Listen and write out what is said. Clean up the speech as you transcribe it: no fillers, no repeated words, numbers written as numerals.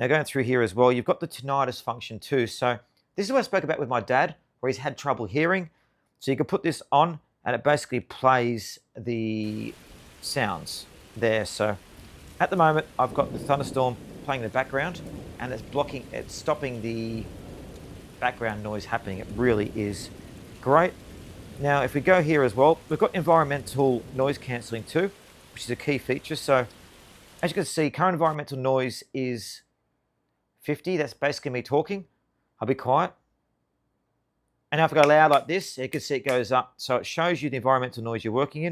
Now going through here as well, you've got the tinnitus function too. So this is what I spoke about with my dad, where he's had trouble hearing. So you can put this on and it basically plays the sounds there. So at the moment, I've got the thunderstorm playing in the background and it's stopping the background noise happening. It really is great. Now, if we go here as well, we've got environmental noise cancelling too, which is a key feature. So as you can see, current environmental noise is 50. That's basically me talking. I'll be quiet. And now if I go loud like this, you can see it goes up. So it shows you the environmental noise you're working in.